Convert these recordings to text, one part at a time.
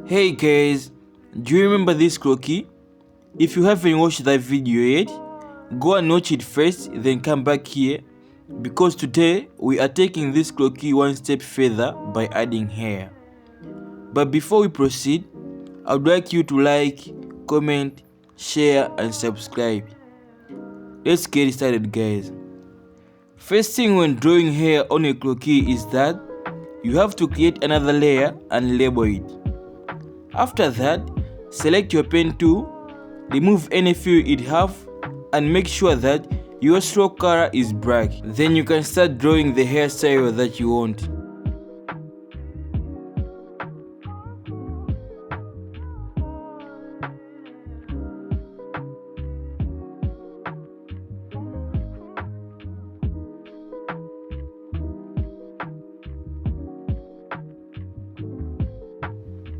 Hey guys, do you remember this croquis? If you haven't watched that video yet, go and watch it first, then come back here, because today we are taking this croquis one step further by adding hair. But before we proceed, I would like you to like, comment, share and subscribe. Let's get started guys. First thing when drawing hair on a croquis is that you have to create another layer and label it. After that, select your pen tool, remove any fill it have and make sure that your stroke color is black. Then you can start drawing the hairstyle that you want.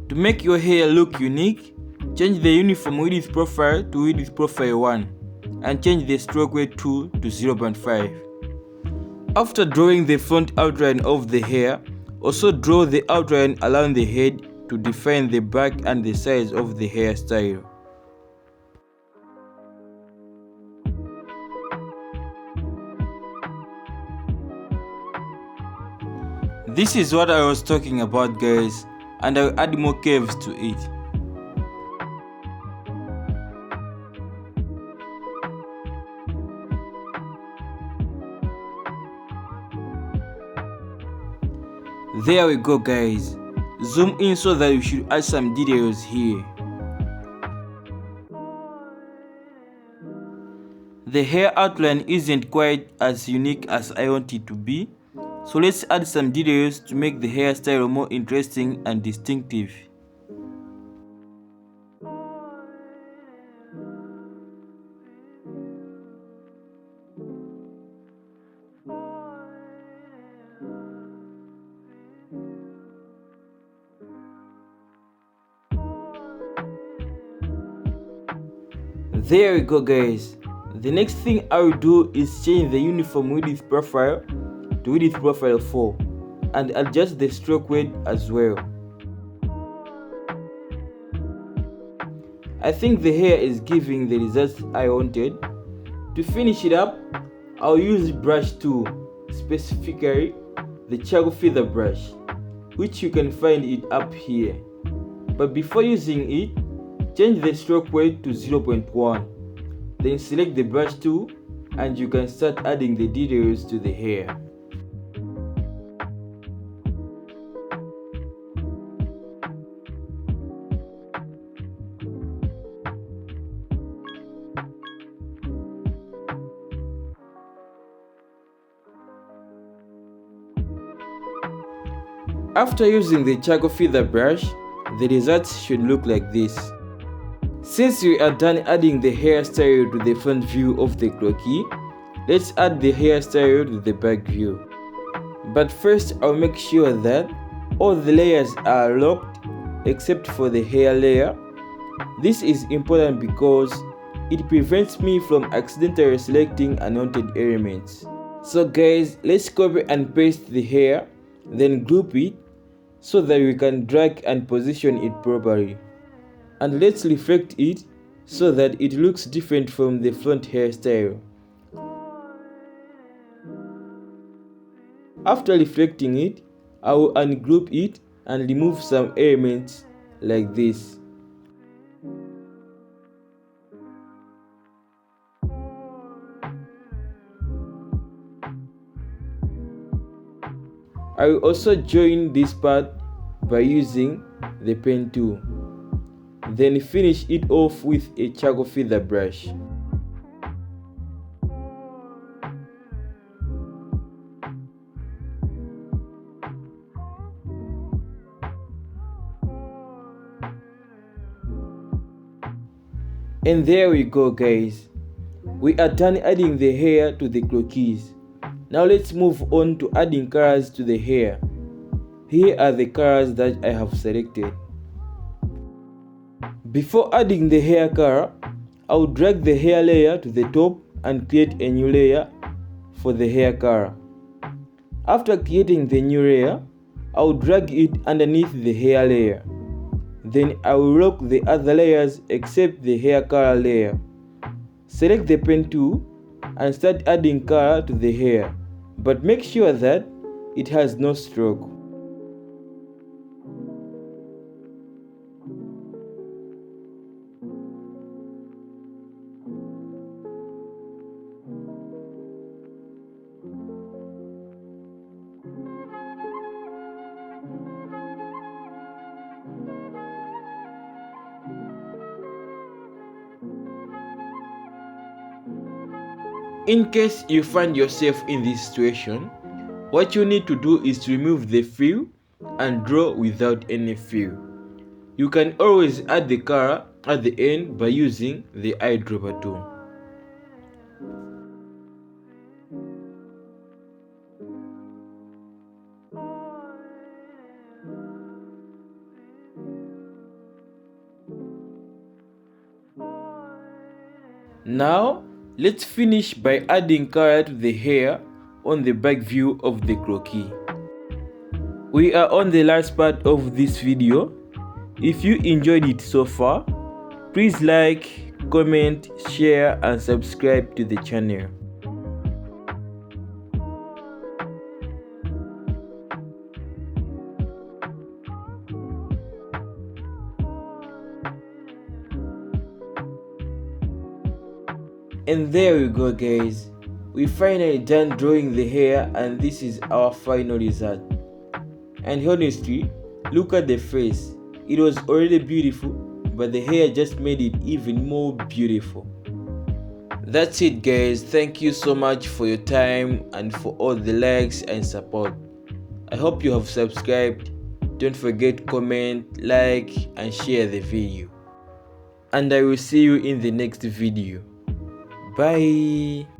To make your hair look unique, change the uniform width profile to width profile 1 and change the stroke weight tool to 0.5. After drawing the front outline of the hair, also draw the outline around the head to define the back and the size of the hairstyle. This is what I was talking about guys, and I'll add more curves to it. There we go guys. Zoom in so that you should add some details here. The hair outline isn't quite as unique as I want it to be, so let's add some details to make the hairstyle more interesting and distinctive. There we go guys. The next thing I will do is change the uniform width profile to width profile 4 and adjust the stroke weight as well. I think the hair is giving the results I wanted. To finish it up, I'll use brush tool, specifically the charcoal feather brush, which you can find it up here. But before using it, change the stroke weight to 0.1. Then select the brush tool and you can start adding the details to the hair. After using the charcoal feather brush, the results should look like this. Since we are done adding the hairstyle to the front view of the croquis, let's add the hairstyle to the back view. But first I'll make sure that all the layers are locked except for the hair layer. This is important because it prevents me from accidentally selecting unwanted elements. So guys, let's copy and paste the hair, then group it so that we can drag and position it properly. And let's reflect it so that it looks different from the front hairstyle. After reflecting it, I will ungroup it and remove some elements like this. I will also join this part by using the pen tool. Then finish it off with a charcoal feather brush. And there we go guys. We are done adding the hair to the croquis. Now let's move on to adding colors to the hair. Here are the colors that I have selected. Before adding the hair color, I will drag the hair layer to the top and create a new layer for the hair color. After creating the new layer, I will drag it underneath the hair layer. Then I will lock the other layers except the hair color layer. Select the pen tool and start adding color to the hair, but make sure that it has no stroke. In case you find yourself in this situation, what you need to do is to remove the fill and draw without any fill. You can always add the color at the end by using the eyedropper tool. Now, let's finish by adding color to the hair on the back view of the croquis. We are on the last part of this video. If you enjoyed it so far, please like, comment, share and subscribe to the channel. And there we go guys, we finally done drawing the hair and this is our final result. And honestly, look at the face, it was already beautiful but the hair just made it even more beautiful. That's it guys, thank you so much for your time and for all the likes and support. I hope you have subscribed. Don't forget comment, like and share the video. And I will see you in the next video. Bye.